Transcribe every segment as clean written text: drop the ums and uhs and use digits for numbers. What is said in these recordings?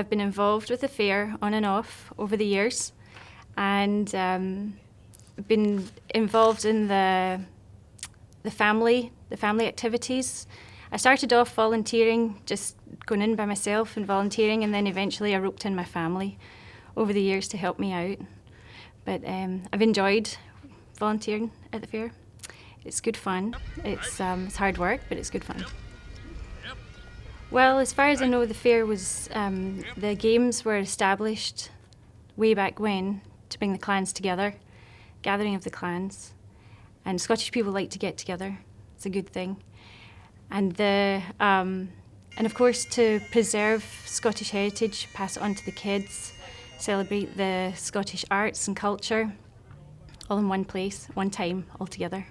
I've been involved with the fair on and off over the years, and been involved in the family activities. I started off volunteering, just going in by myself and volunteering, and then eventually I roped in my family over the years to help me out. But I've enjoyed volunteering at the fair. It's good fun. It's hard work, but it's good fun. Well, as far as I know, the fair was, the games were established way back when to bring the clans together, gathering of the clans. And Scottish people like to get together. It's a good thing. And of course, to preserve Scottish heritage, pass it on to the kids, celebrate the Scottish arts and culture, all in one place, one time, all together.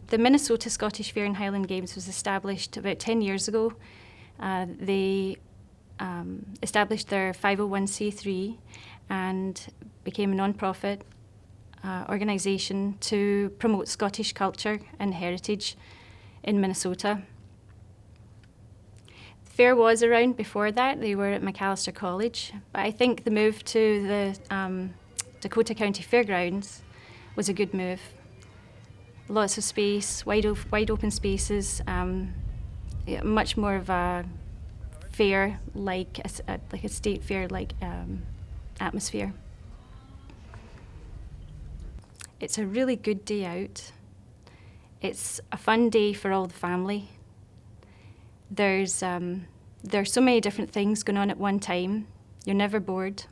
The Minnesota Scottish Fair and Highland Games was established about 10 years ago. They established their 501c3 and became a non-profit organisation to promote Scottish culture and heritage in Minnesota. The fair was around before that. They were at Macalester College, but I think the move to the Dakota County Fairgrounds was a good move. Lots of space, wide open spaces, much more of a fair, like a state fair-like atmosphere. It's a really good day out. It's a fun day for all the family. There's so many different things going on at one time. You're never bored.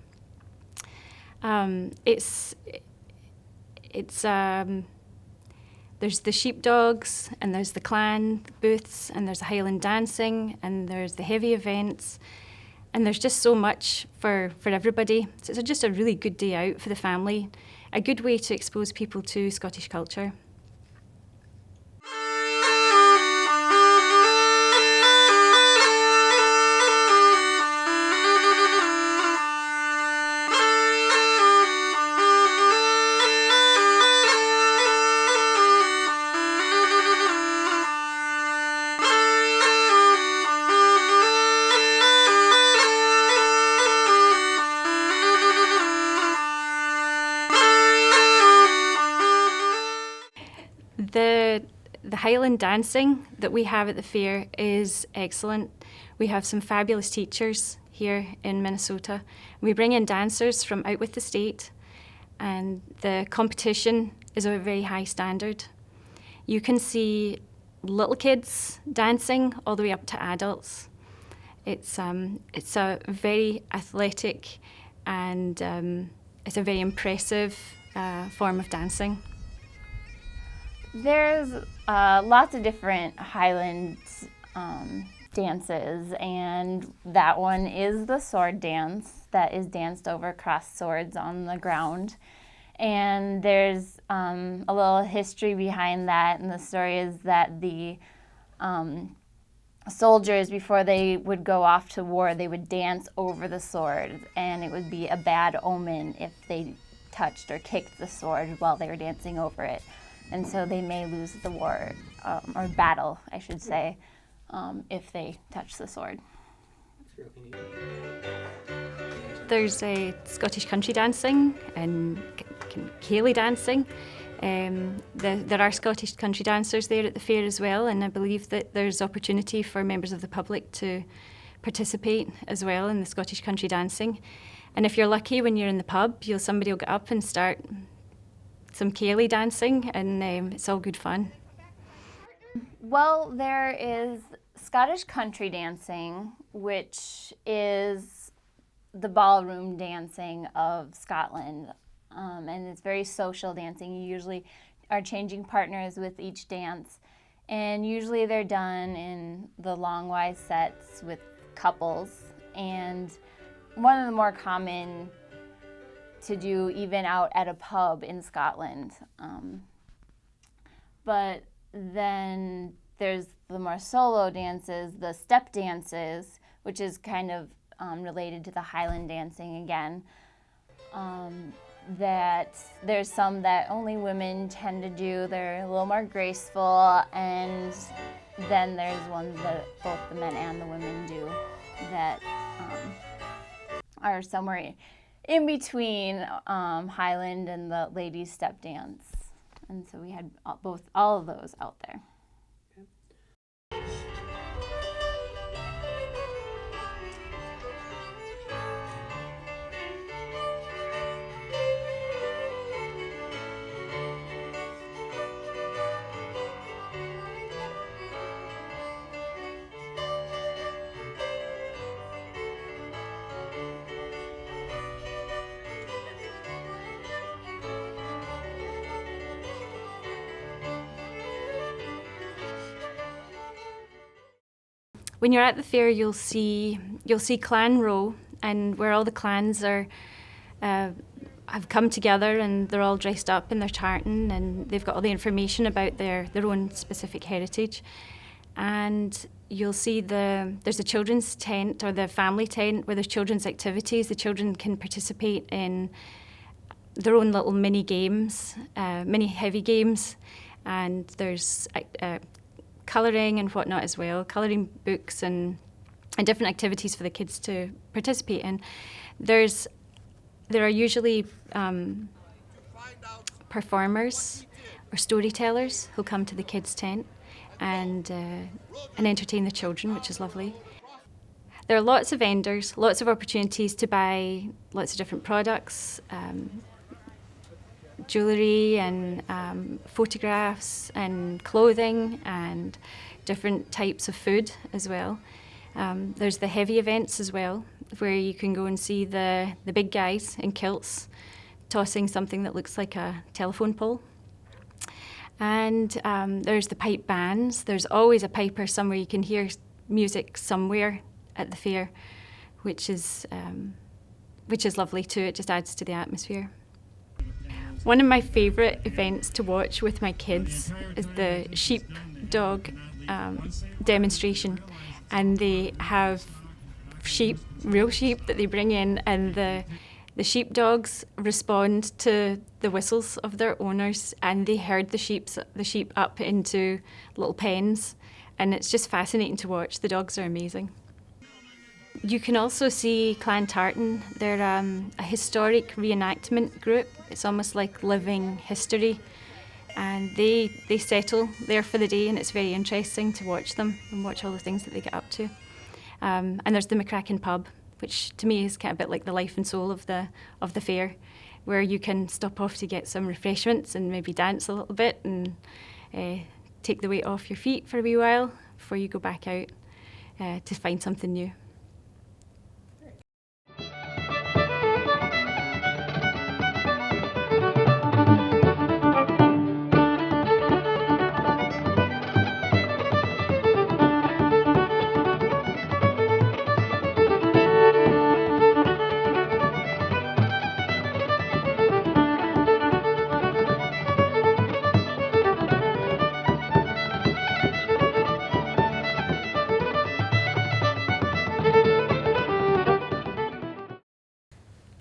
There's the sheepdogs, and there's the clan booths, and there's the Highland dancing, and there's the heavy events, and there's just so much for everybody. So it's just a really good day out for the family, a good way to expose people to Scottish culture. The Highland dancing that we have at the fair is excellent. We have some fabulous teachers here in Minnesota. We bring in dancers from out with the state, and the competition is of a very high standard. You can see little kids dancing all the way up to adults. It's a very athletic and it's a very impressive form of dancing. There's lots of different Highland dances, and that one is the sword dance that is danced over crossed swords on the ground. And there's a little history behind that, and the story is that the soldiers, before they would go off to war, they would dance over the sword, and it would be a bad omen if they touched or kicked the sword while they were dancing over it. And so they may lose the war, or battle, I should say, if they touch the sword. There's Scottish country dancing and Ceilidh dancing. There are Scottish country dancers there at the fair as well, and I believe that there's opportunity for members of the public to participate as well in the Scottish country dancing. And if you're lucky, when you're in the pub, somebody will get up and start some Ceilidh dancing, and it's all good fun. Well, there is Scottish country dancing, which is the ballroom dancing of Scotland, and it's very social dancing. You usually are changing partners with each dance, and usually they're done in the long wise sets with couples, and one of the more common to do even out at a pub in Scotland. But then there's the more solo dances, the step dances, which is kind of related to the Highland dancing again. That there's some that only women tend to do. They're a little more graceful, and then there's ones that both the men and the women do that are somewhere in between Highland and the ladies' step dance. And so we had all of those out there. When you're at the fair, you'll see clan row, and where all the clans are have come together, and they're all dressed up in their tartan, and they've got all the information about their own specific heritage. And you'll see there's a children's tent, or the family tent, where there's children's activities. The children can participate in their own little mini games, mini heavy games, and there's colouring and whatnot as well, colouring books and different activities for the kids to participate in. There are usually performers or storytellers who come to the kids' tent and entertain the children, which is lovely. There are lots of vendors, lots of opportunities to buy lots of different products, jewellery and photographs and clothing and different types of food as well. There's the heavy events as well, where you can go and see the big guys in kilts tossing something that looks like a telephone pole. And there's the pipe bands. There's always a piper somewhere. You can hear music somewhere at the fair, which is lovely too. It just adds to the atmosphere. One of my favourite events to watch with my kids is the sheepdog demonstration, and they have sheep, real sheep that they bring in, and the sheepdogs respond to the whistles of their owners, and they herd the sheep up into little pens, and it's just fascinating to watch. The dogs are amazing. You can also see Clan Tartan. They're a historic reenactment group. It's almost like living history, and they settle there for the day, and it's very interesting to watch them and watch all the things that they get up to. And there's the McCracken pub, which to me is kind of a bit like the life and soul of the fair, where you can stop off to get some refreshments and maybe dance a little bit and take the weight off your feet for a wee while before you go back out to find something new.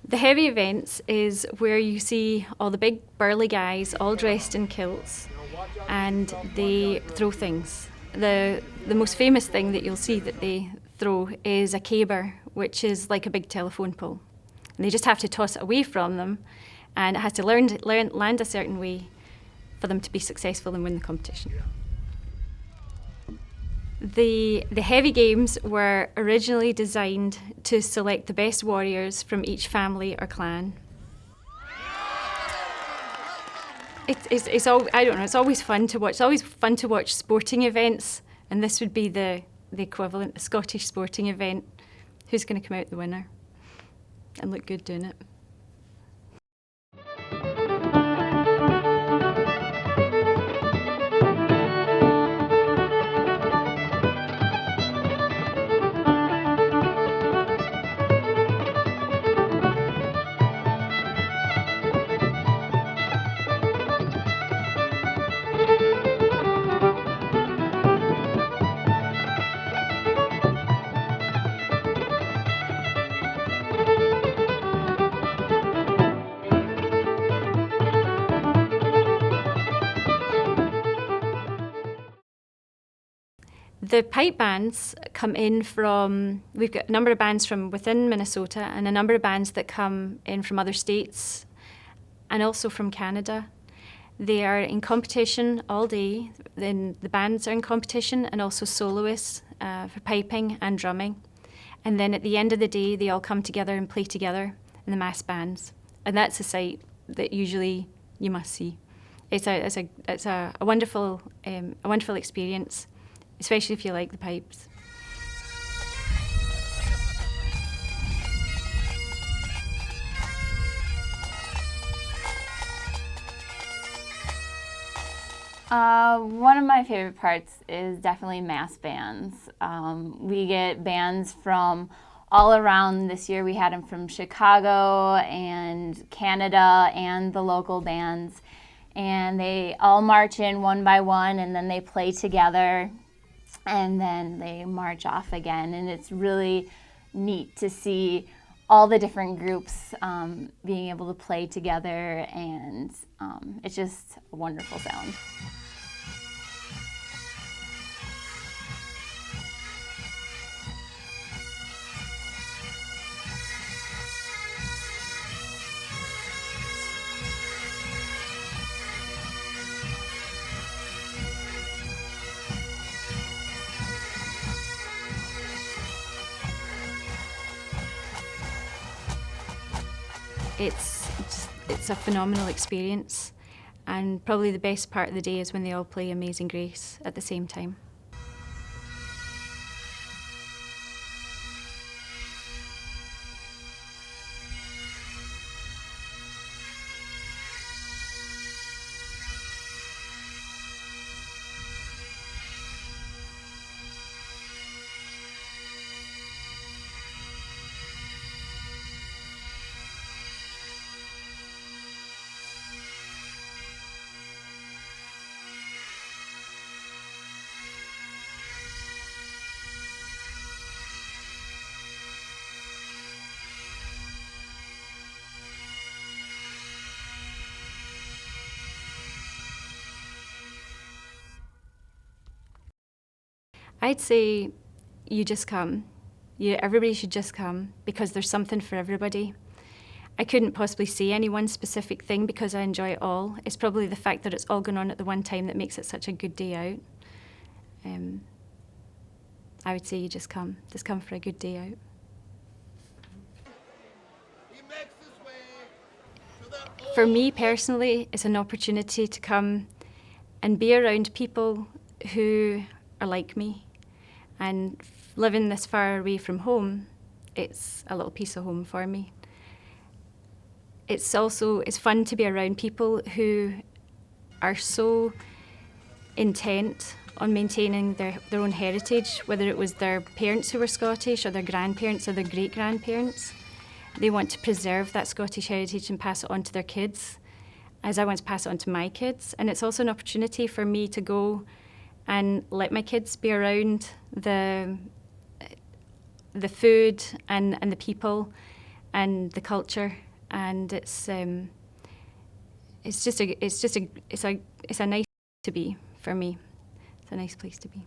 The heavy events is where you see all the big burly guys all dressed in kilts, and they throw things. The most famous thing that you'll see that they throw is a caber, which is like a big telephone pole. And they just have to toss it away from them, and it has to land a certain way for them to be successful and win the competition. The heavy games were originally designed to select the best warriors from each family or clan. It's always fun to watch. It's always fun to watch sporting events, and this would be the equivalent, the Scottish sporting event. Who's going to come out the winner and look good doing it? The pipe bands come in from, we've got a number of bands from within Minnesota and a number of bands that come in from other states and also from Canada. They are in competition all day. Then the bands are in competition and also soloists for piping and drumming. And then at the end of the day, they all come together and play together in the mass bands. And that's a sight that usually you must see. It's a wonderful experience, especially if you like the pipes. One of my favorite parts is definitely mass bands. We get bands from all around. This year we had them from Chicago and Canada and the local bands. And they all march in one by one and then they play together and then they march off again. And it's really neat to see all the different groups being able to play together, and it's just a wonderful sound. It's a phenomenal experience, and probably the best part of the day is when they all play Amazing Grace at the same time. I'd say you just come. Everybody should just come because there's something for everybody. I couldn't possibly say any one specific thing because I enjoy it all. It's probably the fact that it's all going on at the one time that makes it such a good day out. I would say you just come for a good day out. For me personally, it's an opportunity to come and be around people who are like me. And living this far away from home, it's a little piece of home for me. It's fun to be around people who are so intent on maintaining their own heritage, whether it was their parents who were Scottish or their grandparents or their great-grandparents. They want to preserve that Scottish heritage and pass it on to their kids, as I want to pass it on to my kids. And it's also an opportunity for me to go and let my kids be around the food and the people and the culture, and it's a nice to be for me. It's a nice place to be.